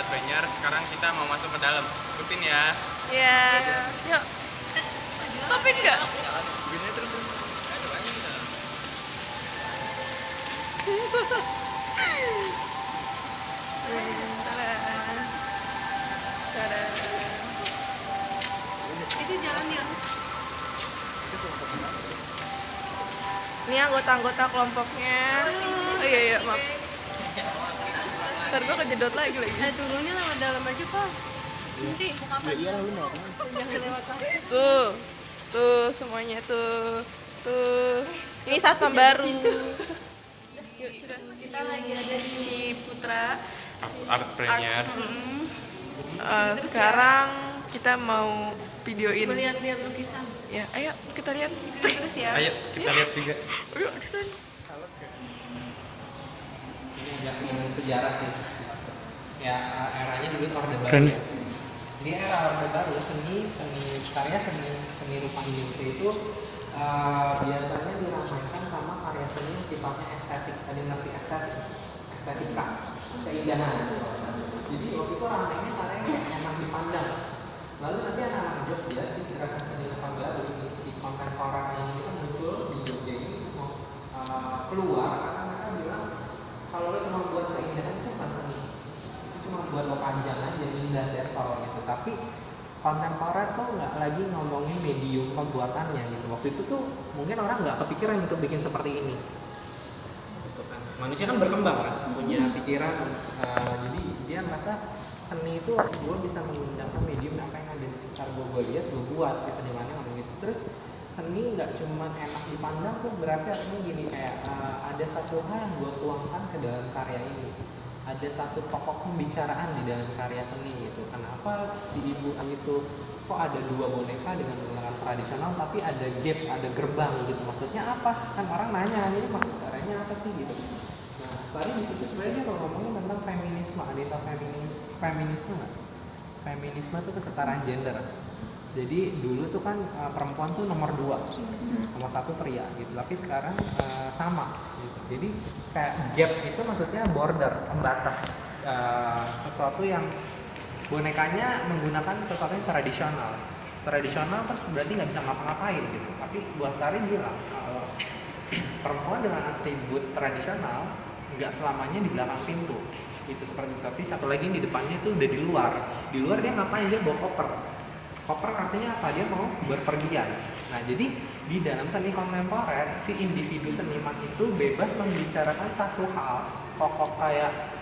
Art Premier. Sekarang kita mau masuk ke dalam. Ikutin ya. Iya. Yuk. Stopin nggak? Gini terus. Tada. Itu jalan yang Ini anggota-anggota kelompoknya. Oh iya, maaf. Ntar gue kejedot lagi. turunnya lewat dalam aja kok. Nanti jangan lewat Tuh semuanya tuh. Ini satpam baru. Yuk, sudah. kita lagi ada di Ciputra. Art Premier. Sekarang kita mau videoin. melihat-lihat lukisan. Ya, ayo kita lihat. Terus ya. Ayo kita lihat juga. Ayo, kita lihat. Ini nggak ngomongin sejarah sih. Ya eranya dulu Orde Baru. Keren. Ya. Di era Orde Baru seni rupa Indonesia itu biasanya diramaikan sama karya seni yang sifatnya estetik. Tadi ngerti estetika, keindahan. Jadi waktu itu ramainya karya yang enak dipandang. Lalu nanti anak-anak Jogja si gerakan seni rupa baru ini, si kontemporer ini kan muncul di Jogja ini mau keluar karena mereka bilang kalau lo cuma buat keindahan itu bukan seni, itu cuma buat lo panjang aja indah dersal gitu. Tapi kontemporer tuh nggak lagi ngomongin medium pembuatannya gitu. Waktu itu tuh mungkin orang nggak kepikiran untuk bikin seperti ini. Gitu kan. Manusia kan berkembang kan, punya pikiran, jadi dia merasa seni itu gue bisa menggunakan medium apa yang ada di sekitar gue lihat gue buat, senimannya ngomong gitu. Terus seni nggak cuma enak dipandang tuh, berarti artinya gini kayak ada satu hal yang gue tuangkan ke dalam karya ini, ada satu pokok pembicaraan di dalam karya seni gitu. Kenapa si ibu itu kok ada dua boneka dengan menggunakan tradisional tapi ada gap, ada gerbang gitu, maksudnya apa? Kan orang nanya ini maksud karyanya apa sih gitu. Nah Astari di situ sebenarnya kalau ngomongin tentang feminisme, ada tau feminisme nggak? Feminisme itu kesetaraan gender. Jadi dulu tuh kan perempuan tuh nomor 2, nomor 1 pria gitu. Tapi sekarang sama gitu. Jadi kayak gap itu maksudnya border, pembatas, sesuatu yang bonekanya menggunakan sesuatu yang tradisional. Tradisional terus berarti nggak bisa ngapa-ngapain gitu. Tapi Bu Astari bilang kalau perempuan dengan atribut tradisional nggak selamanya di belakang pintu itu seperti itu. Tapi satu lagi di depannya itu udah di luar dia ngapain? Dia bawa koper artinya apa? Dia mau berpergian. Nah jadi di dalam seni kontemporer si individu seniman itu bebas membicarakan satu hal pokok kayak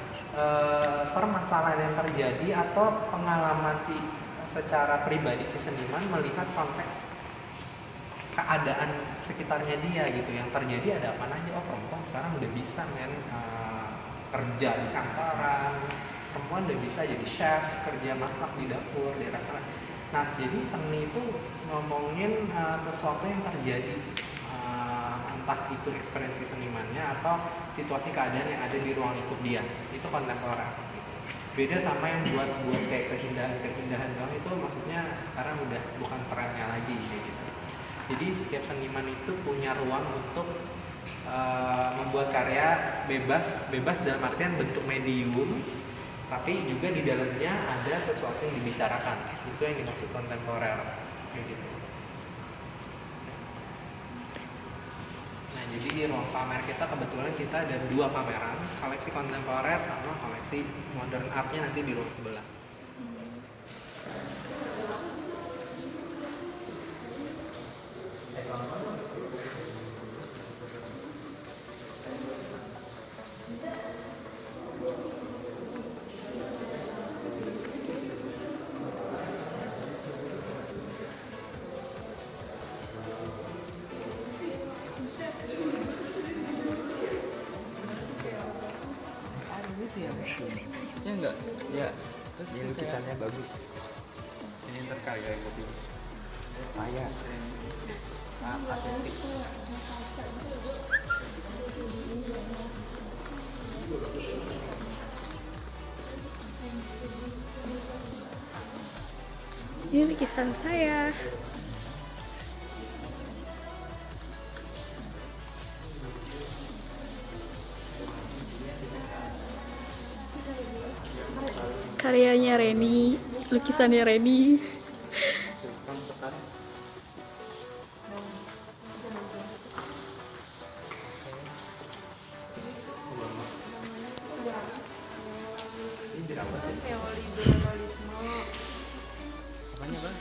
permasalahan yang terjadi atau pengalaman si secara pribadi si seniman melihat konteks keadaan sekitarnya dia gitu, yang terjadi ada apa aja. Oh perempuan sekarang udah bisa kerja di kantoran, perempuan udah bisa jadi chef, kerja masak di dapur, di restoran. Nah jadi seni itu ngomongin sesuatu yang terjadi, entah itu ekspresi senimannya atau situasi keadaan yang ada di ruang lingkup dia, itu kontemporer gitu. Beda sama yang buat kayak keindahan doang, itu maksudnya sekarang udah bukan trennya lagi kayak gitu. Jadi setiap seniman itu punya ruang untuk membuat karya bebas dalam artian bentuk medium, tapi juga di dalamnya ada sesuatu yang dibicarakan. Itu yang dimaksud kontemporer kayak gitu. Nah jadi di ruang pamer kita kebetulan kita ada 2 pameran, koleksi kontemporer sama koleksi modern artnya nanti di ruang sebelah. Ya enggak? Ya. Terus ini lukisannya bagus. Ini terkaya kopi. Saya artistik. Ini lukisan saya. karyanya Reni, lukisannya Reni. Neoliberalisme. Apanya bang?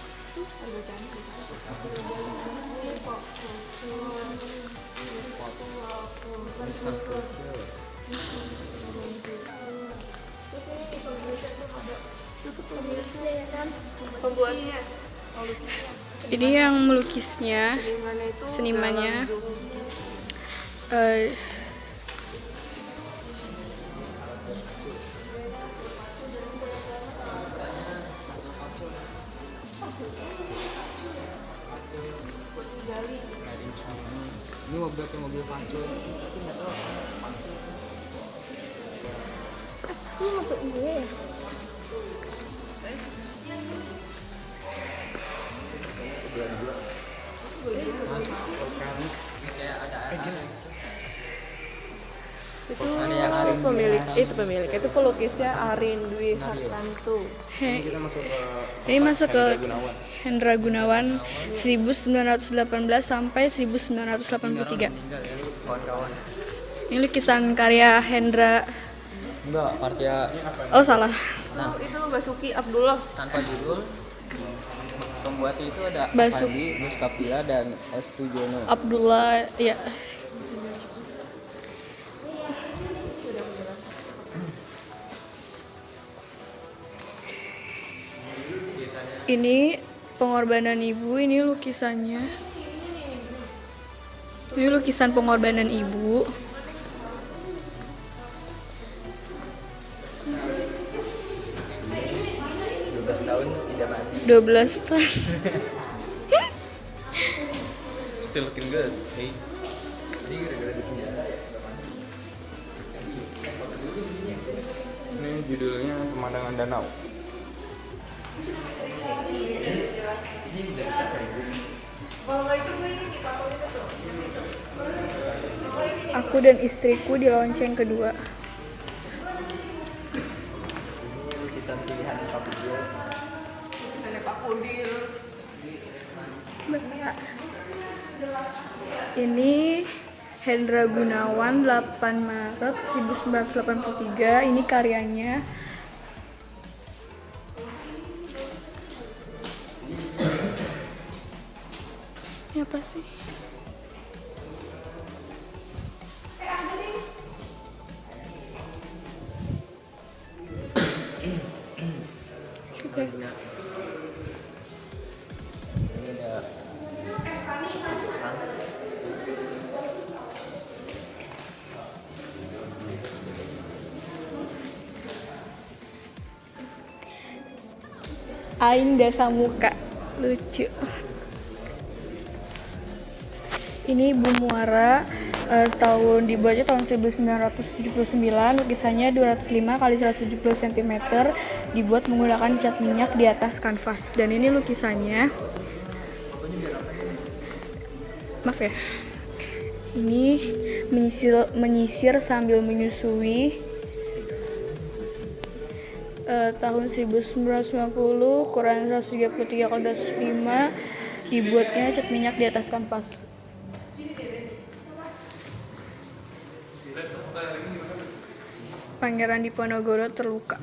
Pembuatnya. Ini yang melukisnya, Senimannya itu senimannya. Galang Zombie. eh, Ini mobil pancul. Itu pemilik itu pelukisnya Arin Dwi Hartanto. ini masuk ke Hendra Gunawan 1918 sampai 1983. Ini lukisan karya Hendra. Enggak, karya Oh salah. Itu Basuki Abdullah. tanpa judul. Pembuatnya itu ada Basuk. Pandi, Gus Kapila, dan S. Sujono. Abdullah ya. Ini pengorbanan ibu, ini lukisannya. Ini lukisan pengorbanan ibu. 12 tahun tidak mati. 12 tahun. Still looking good. Hey. Ini gara-gara di penjara. Ini judulnya Pemandangan Danau. Aku dan istriku di lonceng kedua. Lukisan pilihan Pak Budil. Misalnya Pak Kudil. Ini Hendra Gunawan 8 Maret 1983. Ini karyanya. Ini apa sih? Oke. Ini ada Aing Dasa Muka, lucu. Ini Bu Muara, tahun dibuatnya tahun 1979, lukisannya 205 kali 170 cm, dibuat menggunakan cat minyak di atas kanvas. Dan ini lukisannya, maaf ya, ini menyisir sambil menyusui. Tahun 1990, ukuran 133 kali 205, dibuatnya cat minyak di atas kanvas. Pangeran Diponegoro terluka.